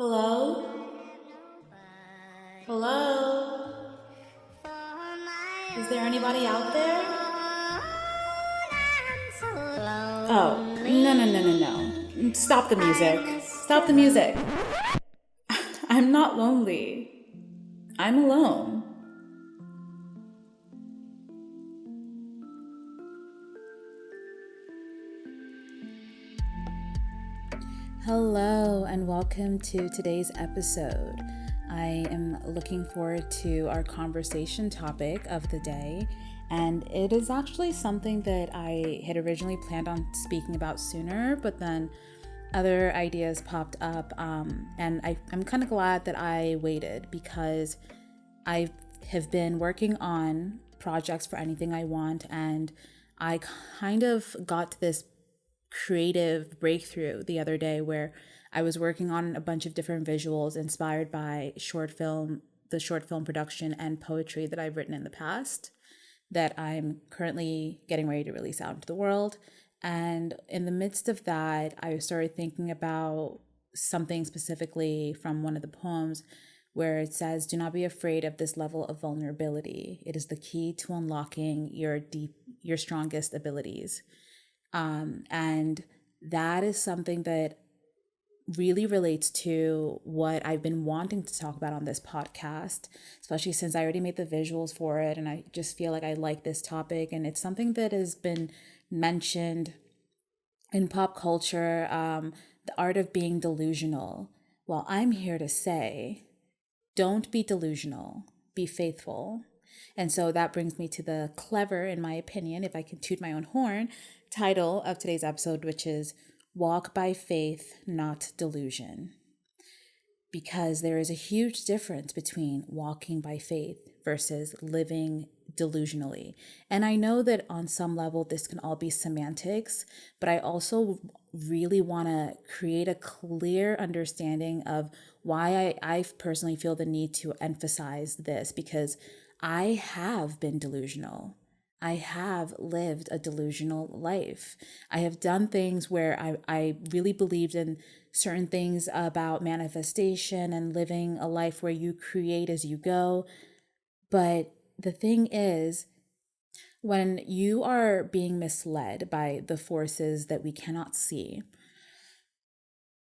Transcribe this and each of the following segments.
Hello? Hello? Is there anybody out there? Oh, no, no, no, no, no. Stop the music. Stop the music. I'm not lonely. I'm alone. Hello, and welcome to today's episode. I am looking forward to our conversation topic of the day, and it is actually something that I had originally planned on speaking about sooner, but then other ideas popped up, and I'm kind of glad that I waited because I have been working on projects for Anything I Want, and I kind of got to this creative breakthrough the other day where I was working on a bunch of different visuals inspired by the short film production and poetry that I've written in the past that I'm currently getting ready to release out into the world. And in the midst of that, I started thinking about something specifically from one of the poems where it says, "Do not be afraid of this level of vulnerability. It is the key to unlocking your strongest abilities." And that is something that really relates to what I've been wanting to talk about on this podcast, especially since I already made the visuals for it. And I just feel like I like this topic. And it's something that has been mentioned in pop culture, the art of being delusional. Well, I'm here to say, don't be delusional, be faithful. And so that brings me to the clever, in my opinion, if I can toot my own horn, title of today's episode, which is Walk by Faith, Not Delusion. Because there is a huge difference between walking by faith versus living delusionally. And I know that on some level, this can all be semantics, but I also really want to create a clear understanding of why I personally feel the need to emphasize this, because I have been delusional. I have lived a delusional life. I have done things where I really believed in certain things about manifestation and living a life where you create as you go. But the thing is, when you are being misled by the forces that we cannot see,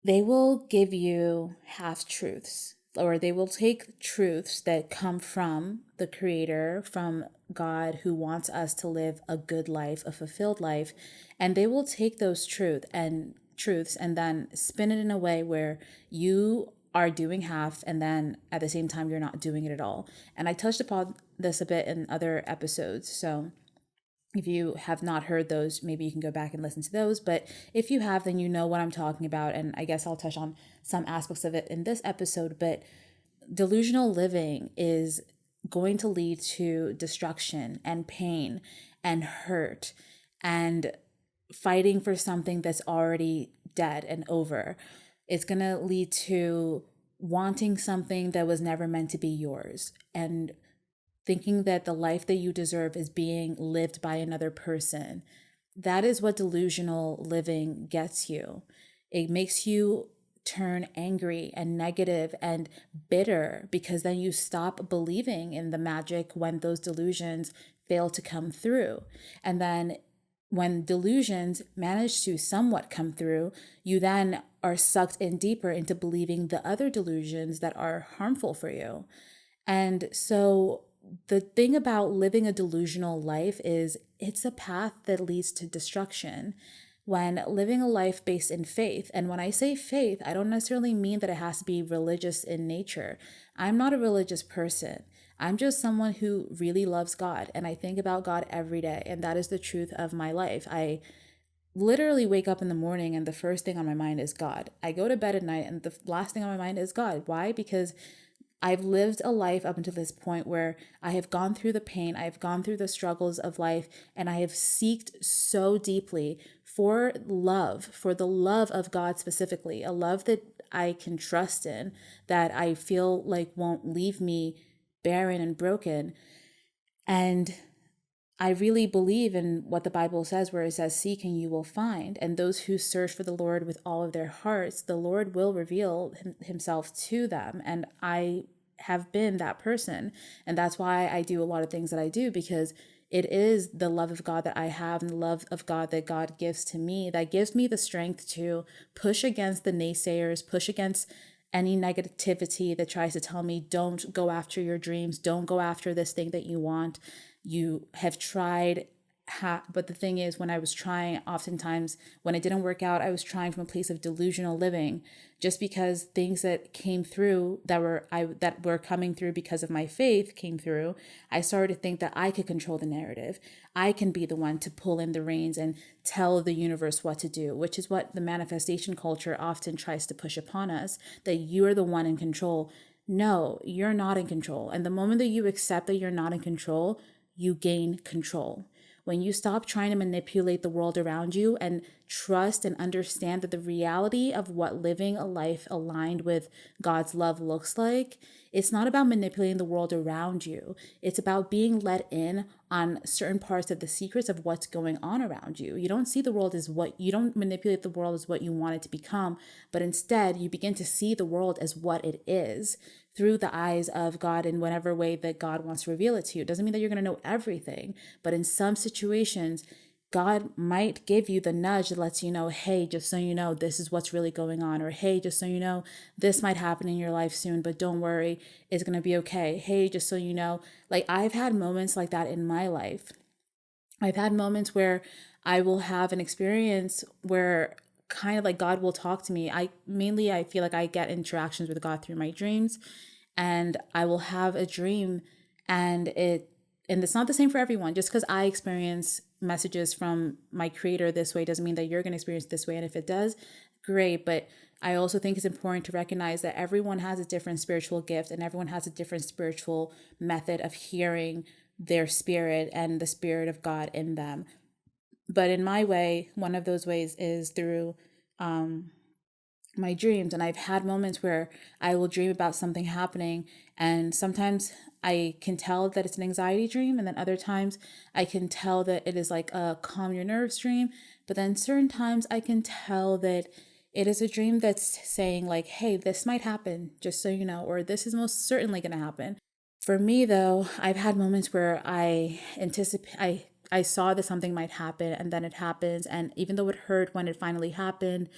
they will give you half truths, or they will take truths that come from the Creator, from God, who wants us to live a good life, a fulfilled life, and they will take those truths and then spin it in a way where you are doing half, and then at the same time you're not doing it at all. And I touched upon this a bit in other episodes, so if you have not heard those, maybe you can go back and listen to those. But if you have, then you know what I'm talking about. And I guess I'll touch on some aspects of it in this episode. But delusional living is going to lead to destruction and pain and hurt and fighting for something that's already dead and over. It's going to lead to wanting something that was never meant to be yours, and thinking that the life that you deserve is being lived by another person. That is what delusional living gets you. It makes you turn angry and negative and bitter, because then you stop believing in the magic when those delusions fail to come through. And then when delusions manage to somewhat come through, you then are sucked in deeper into believing the other delusions that are harmful for you. And so the thing about living a delusional life is it's a path that leads to destruction. When living a life based in faith, and when I say faith, I don't necessarily mean that it has to be religious in nature. I'm not a religious person. I'm just someone who really loves God, and I think about God every day, and that is the truth of my life. I literally wake up in the morning and the first thing on my mind is God. I go to bed at night and the last thing on my mind is God. Why? Because I've lived a life up until this point where I have gone through the pain, I've gone through the struggles of life, and I have seeked so deeply for love, for the love of God specifically, a love that I can trust in, that I feel like won't leave me barren and broken. And I really believe in what the Bible says, where it says, seek and you will find. And those who search for the Lord with all of their hearts, the Lord will reveal himself to them. And I have been that person. And that's why I do a lot of things that I do, because it is the love of God that I have and the love of God that God gives to me that gives me the strength to push against the naysayers, push against any negativity that tries to tell me, don't go after your dreams, don't go after this thing that you want. You have tried, but the thing is, when I was trying, oftentimes when it didn't work out, I was trying from a place of delusional living, just because things that came through that were coming through because of my faith came through. I started to think that I could control the narrative. I can be the one to pull in the reins and tell the universe what to do, which is what the manifestation culture often tries to push upon us, that you're the one in control. No, you're not in control. And the moment that you accept that you're not in control, you gain control. When you stop trying to manipulate the world around you and trust and understand that the reality of what living a life aligned with God's love looks like, it's not about manipulating the world around you. It's about being let in on certain parts of the secrets of what's going on around you. You don't see the world as you don't manipulate the world as what you want it to become, but instead you begin to see the world as what it is through the eyes of God in whatever way that God wants to reveal it to you. It doesn't mean that you're going to know everything, but in some situations, God might give you the nudge that lets you know, hey, just so you know, this is what's really going on. Or, hey, just so you know, this might happen in your life soon, but don't worry, it's going to be okay. Hey, just so you know, like I've had moments like that in my life. I've had moments where I will have an experience where kind of like God will talk to me. I feel like I get interactions with God through my dreams, and I will have a dream and it's not the same for everyone. Just because I experience messages from my creator this way doesn't mean that you're going to experience this way. And if it does, great. But I also think it's important to recognize that everyone has a different spiritual gift and everyone has a different spiritual method of hearing their spirit and the spirit of God in them. But in my way, one of those ways is through my dreams. And I've had moments where I will dream about something happening, and sometimes I can tell that it's an anxiety dream, and then other times I can tell that it is like a calm your nerves dream. But then certain times I can tell that it is a dream that's saying like, hey, this might happen, just so you know, or this is most certainly going to happen. For me though, I've had moments where I saw that something might happen and then it happens. And even though it hurt when it finally happened,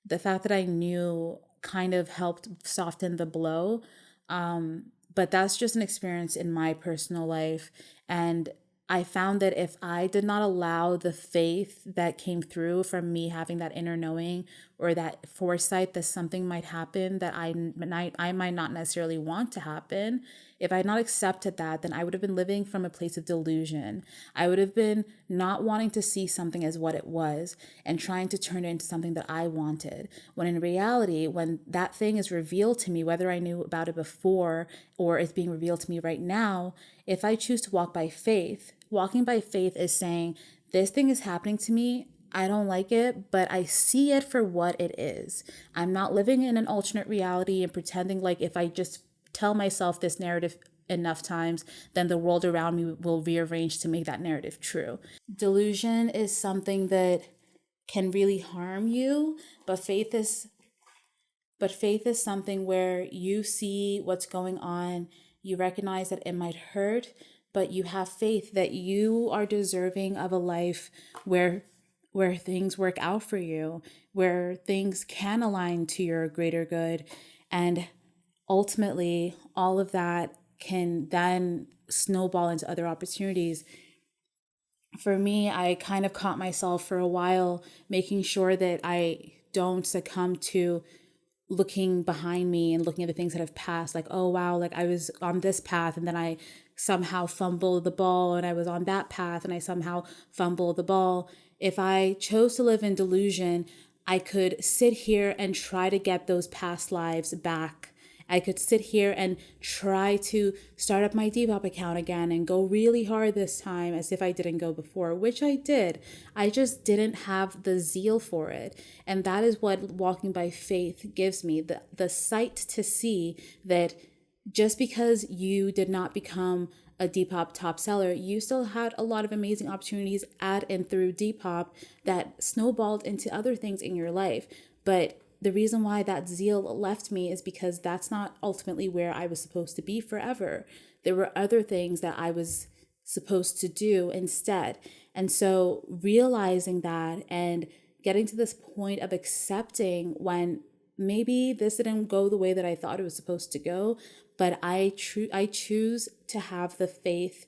the fact that I knew kind of helped soften the blow. But that's just an experience in my personal life. And I found that if I did not allow the faith that came through from me having that inner knowing or that foresight that something might happen that I might not necessarily want to happen, if I had not accepted that, then I would have been living from a place of delusion. I would have been not wanting to see something as what it was and trying to turn it into something that I wanted. When in reality, when that thing is revealed to me, whether I knew about it before or it's being revealed to me right now, if I choose to walk by faith, walking by faith is saying, this thing is happening to me. I don't like it, but I see it for what it is. I'm not living in an alternate reality and pretending like if I just tell myself this narrative enough times, then the world around me will rearrange to make that narrative true. Delusion is something that can really harm you, but faith is something where you see what's going on, you recognize that it might hurt, but you have faith that you are deserving of a life where things work out for you, where things can align to your greater good. And ultimately, all of that can then snowball into other opportunities. For me, I kind of caught myself for a while making sure that I don't succumb to looking behind me and looking at the things that have passed, like, oh wow, like I was on this path and then I somehow fumbled the ball, and I was on that path and I somehow fumbled the ball. If I chose to live in delusion, I could sit here and try to get those past lives back. I could sit here and try to start up my Depop account again and go really hard this time as if I didn't go before, which I did. I just didn't have the zeal for it. And that is what walking by faith gives me, the sight to see that just because you did not become a Depop top seller, you still had a lot of amazing opportunities at and through Depop that snowballed into other things in your life. But the reason why that zeal left me is because that's not ultimately where I was supposed to be forever. There were other things that I was supposed to do instead. And so realizing that and getting to this point of accepting when maybe this didn't go the way that I thought it was supposed to go, but I choose to have the faith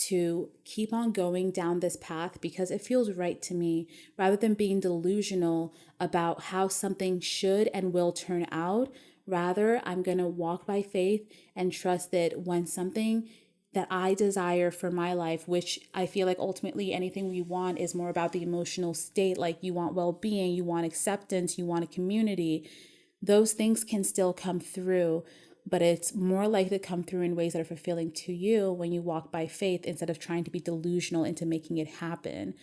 to keep on going down this path because it feels right to me, rather than being delusional about how something should and will turn out. Rather, I'm going to walk by faith and trust that when something that I desire for my life, which I feel like ultimately anything we want is more about the emotional state, like you want well-being, you want acceptance, you want a community, those things can still come through, but it's more likely to come through in ways that are fulfilling to you when you walk by faith instead of trying to be delusional into making it happen.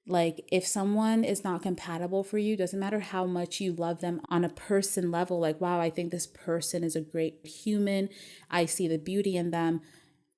Like if someone is not compatible for you, doesn't matter how much you love them on a person level, like, wow, I think this person is a great human, I see the beauty in them,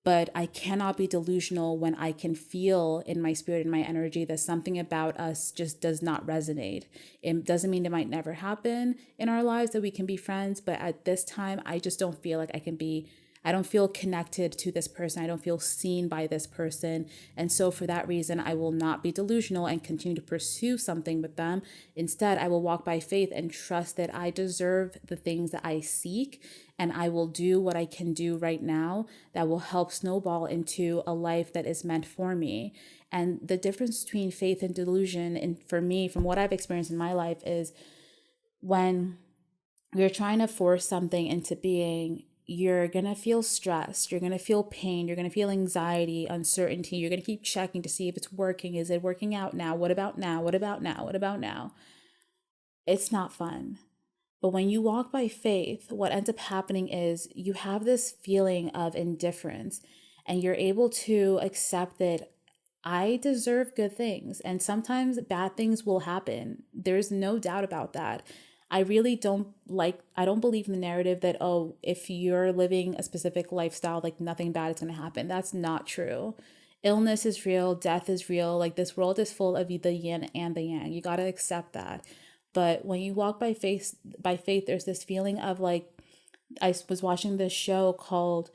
but I cannot be delusional when I can feel in my spirit and my energy that something about us just does not resonate. It doesn't mean it might never happen in our lives that we can be friends, but at this time, I just don't feel like I don't feel connected to this person. I don't feel seen by this person. And so for that reason, I will not be delusional and continue to pursue something with them. Instead, I will walk by faith and trust that I deserve the things that I seek. And I will do what I can do right now that will help snowball into a life that is meant for me. And the difference between faith and delusion, and for me, from what I've experienced in my life, is when you're trying to force something into being, you're going to feel stressed, you're going to feel pain, you're going to feel anxiety, uncertainty, you're going to keep checking to see if it's working. Is it working out now? What about now? What about now? What about now? It's not fun. But when you walk by faith, what ends up happening is you have this feeling of indifference and you're able to accept that I deserve good things. And sometimes bad things will happen. There's no doubt about that. I don't believe in the narrative that, oh, if you're living a specific lifestyle, like nothing bad is going to happen. That's not true. Illness is real. Death is real. Like this world is full of the yin and the yang. You got to accept that. But when you walk by faith, there's this feeling of like, I was watching this show called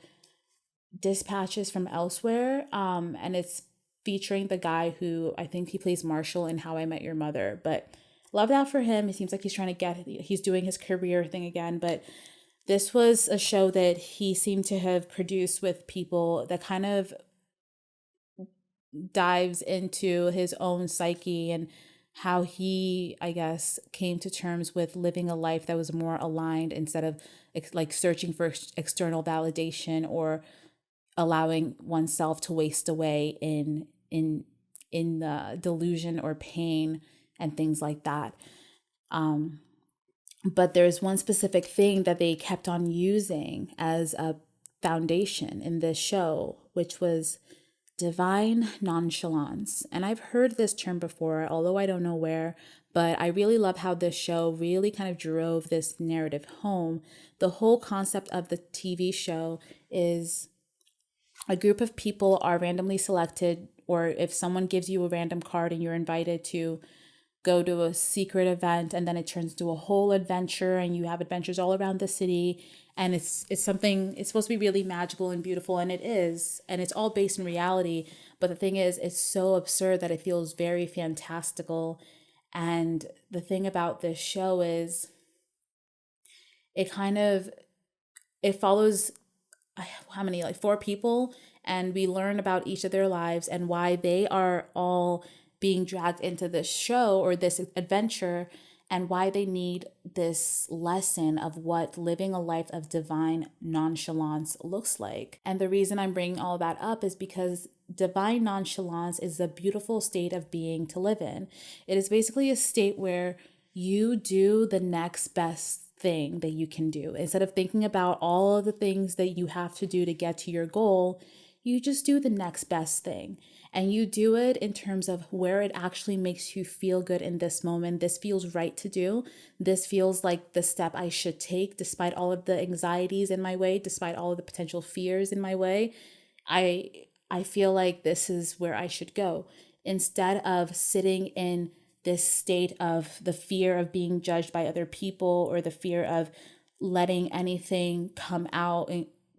Dispatches from Elsewhere, and it's featuring the guy who I think he plays Marshall in How I Met Your Mother. But love that for him. It seems like he's doing his career thing again. But this was a show that he seemed to have produced with people that kind of dives into his own psyche and how he, I guess, came to terms with living a life that was more aligned instead of like searching for external validation or allowing oneself to waste away in the delusion or pain and things like that. But there's one specific thing that they kept on using as a foundation in this show, which was divine nonchalance. And I've heard this term before, although I don't know where, but I really love how this show really kind of drove this narrative home. The whole concept of the TV show is a group of people are randomly selected, or if someone gives you a random card and you're invited to go to a secret event, and then it turns into a whole adventure and you have adventures all around the city, and it's something, it's supposed to be really magical and beautiful, and it is, and it's all based in reality. But the thing is, it's so absurd that it feels very fantastical. And the thing about this show is it follows how many, like 4 people, and we learn about each of their lives and why they are all being dragged into this show or this adventure, and why they need this lesson of what living a life of divine nonchalance looks like. And the reason I'm bringing all that up is because divine nonchalance is a beautiful state of being to live in. It is basically a state where you do the next best thing that you can do. Instead of thinking about all of the things that you have to do to get to your goal, you just do the next best thing. And you do it in terms of where it actually makes you feel good in this moment. This feels right to do. This feels like the step I should take, despite all of the anxieties in my way, despite all of the potential fears in my way. I I feel like this is where I should go, instead of sitting in this state of the fear of being judged by other people, or the fear of letting anything come out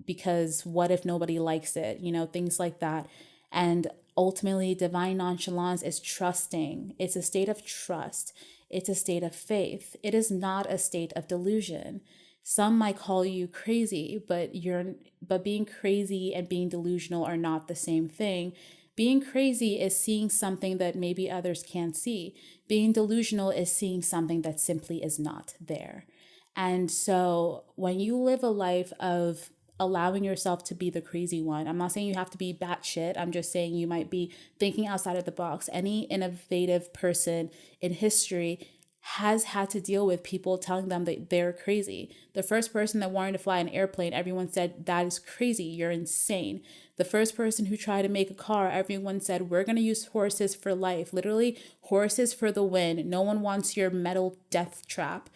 because what if nobody likes it, things like that. And ultimately, divine nonchalance is trusting. It's a state of trust. It's a state of faith. It is not a state of delusion. Some might call you crazy, but being crazy and being delusional are not the same thing. Being crazy is seeing something that maybe others can't see. Being delusional is seeing something that simply is not there. And so when you live a life of allowing yourself to be the crazy one, I'm not saying you have to be batshit. I'm just saying you might be thinking outside of the box. Any innovative person in history has had to deal with people telling them that they're crazy. The first person that wanted to fly an airplane, everyone said, that is crazy, you're insane. The first person who tried to make a car, everyone said, we're going to use horses for life. Literally, horses for the win. No one wants your metal death trap.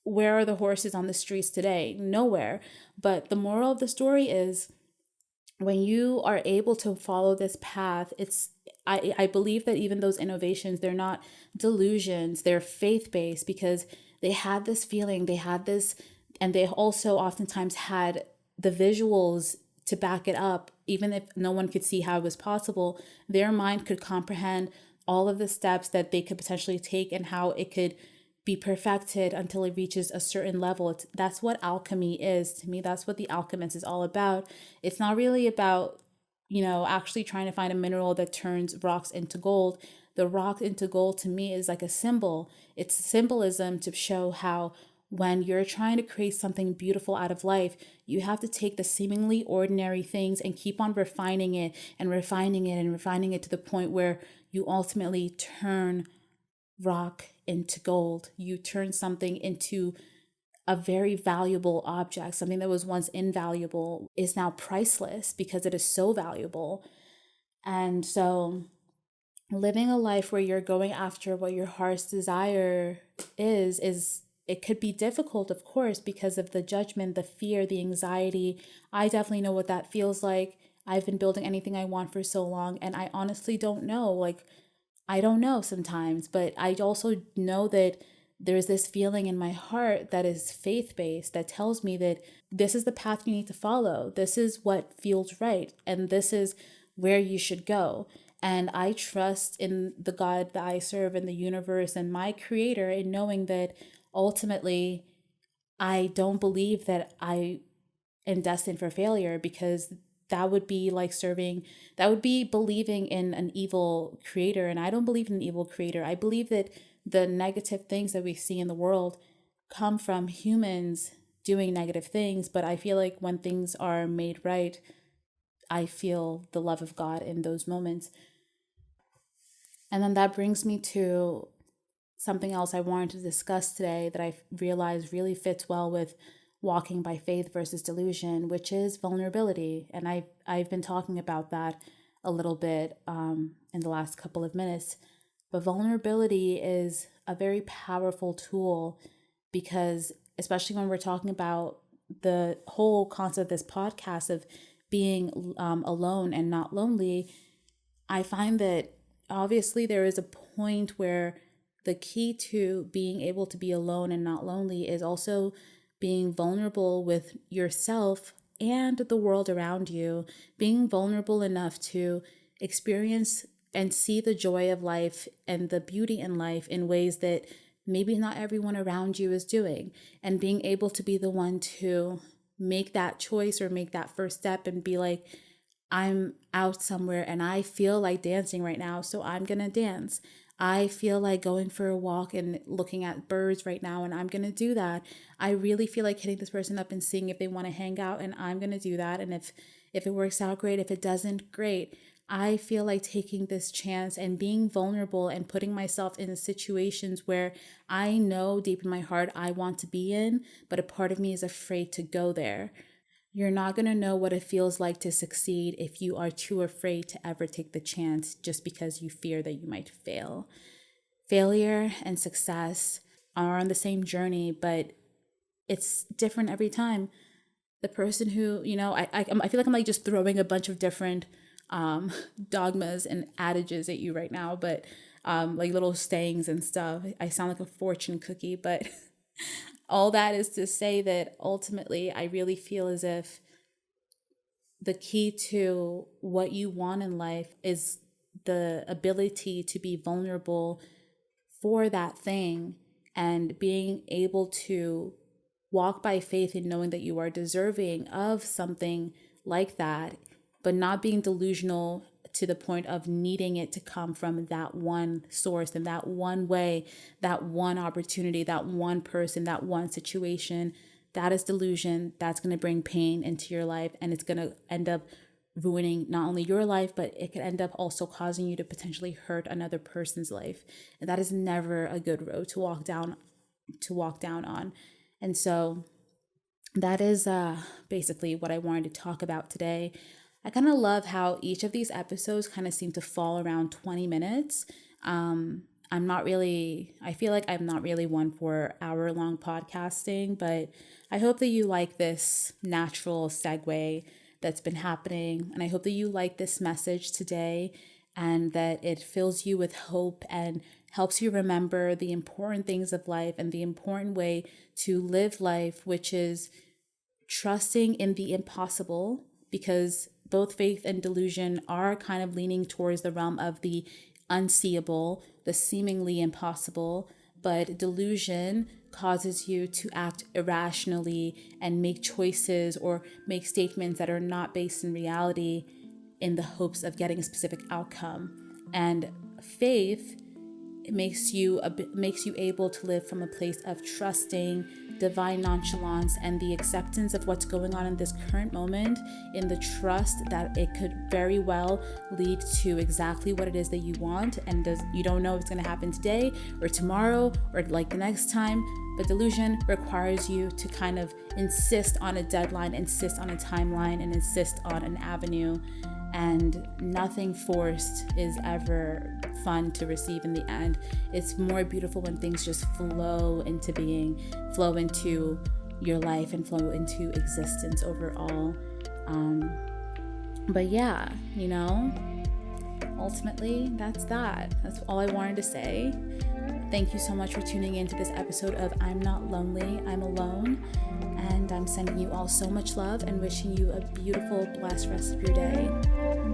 Where are the horses on the streets today? Nowhere. But the moral of the story is, when you are able to follow this path, I believe that even those innovations, they're not delusions, they're faith-based, because they had this feeling, they had this, and they also oftentimes had the visuals to back it up. Even if no one could see how it was possible, their mind could comprehend all of the steps that they could potentially take and how it could be perfected until it reaches a certain level. That's what alchemy is to me. That's what the alchemist is all about. It's not really about, actually trying to find a mineral that turns rocks into gold. The rock into gold to me is like a symbol. It's symbolism to show how when you're trying to create something beautiful out of life, you have to take the seemingly ordinary things and keep on refining it and refining it and refining it to the point where you ultimately turn rock into gold. You turn something into a very valuable object. Something that was once invaluable is now priceless because it is so valuable. And so living a life where you're going after what your heart's desire is it could be difficult, of course, because of the judgment, the fear, the anxiety. I definitely know what that feels like. I've been building anything I want for so long, and I honestly don't know. I don't know sometimes, but I also know that there's this feeling in my heart that is faith based that tells me that this is the path you need to follow. This is what feels right. And this is where you should go. And I trust in the God that I serve, in the universe and my creator, in knowing that ultimately I don't believe that I am destined for failure, because that would be believing in an evil creator. And I don't believe in an evil creator. I believe that the negative things that we see in the world come from humans doing negative things. But I feel like when things are made right, I feel the love of God in those moments. And then that brings me to something else I wanted to discuss today that I realized really fits well with walking by faith versus delusion, which is vulnerability. And I've been talking about that a little bit in the last couple of minutes. But vulnerability is a very powerful tool, because especially when we're talking about the whole concept of this podcast of being alone and not lonely, I find that obviously there is a point where the key to being able to be alone and not lonely is also being vulnerable with yourself and the world around you, being vulnerable enough to experience and see the joy of life and the beauty in life in ways that maybe not everyone around you is doing, and being able to be the one to make that choice or make that first step and be like, I'm out somewhere and I feel like dancing right now, so I'm going to dance. I feel like going for a walk and looking at birds right now, and I'm going to do that. I really feel like hitting this person up and seeing if they want to hang out, and I'm going to do that. And if it works out, great. If it doesn't, great. I feel like taking this chance and being vulnerable and putting myself in situations where I know deep in my heart I want to be in, but a part of me is afraid to go there. You're not going to know what it feels like to succeed if you are too afraid to ever take the chance, just because you fear that you might fail. Failure and success are on the same journey, but it's different every time. the person who, I feel like I'm like just throwing a bunch of different dogmas and adages at you right now, but like little sayings and stuff. I sound like a fortune cookie, but all that is to say that ultimately I really feel as if the key to what you want in life is the ability to be vulnerable for that thing and being able to walk by faith in knowing that you are deserving of something like that, but not being delusional to the point of needing it to come from that one source and that one way, that one opportunity, that one person, that one situation. That is delusion. That's going to bring pain into your life, and it's going to end up ruining not only your life, but it could end up also causing you to potentially hurt another person's life. And that is never a good road to walk down on. And so that is basically what I wanted to talk about today. I kind of love how each of these episodes kind of seem to fall around 20 minutes. I feel like I'm not really one for hour-long podcasting, but I hope that you like this natural segue that's been happening. And I hope that you like this message today and that it fills you with hope and helps you remember the important things of life and the important way to live life, which is trusting in the impossible, because both faith and delusion are kind of leaning towards the realm of the unseeable, the seemingly impossible, but delusion causes you to act irrationally and make choices or make statements that are not based in reality in the hopes of getting a specific outcome. And faith makes you able to live from a place of trusting divine nonchalance and the acceptance of what's going on in this current moment, in the trust that it could very well lead to exactly what it is that you want, and you don't know if it's going to happen today or tomorrow or like the next time. But delusion requires you to kind of insist on a deadline, insist on a timeline, and insist on an avenue. And nothing forced is ever fun to receive in the end. It's more beautiful when things just flow into being, flow into your life, and flow into existence overall. But yeah, ultimately that's that. That's all I wanted to say. Thank you so much for tuning in to this episode of I'm Not Lonely, I'm Alone. And I'm sending you all so much love and wishing you a beautiful, blessed rest of your day.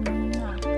Mwah.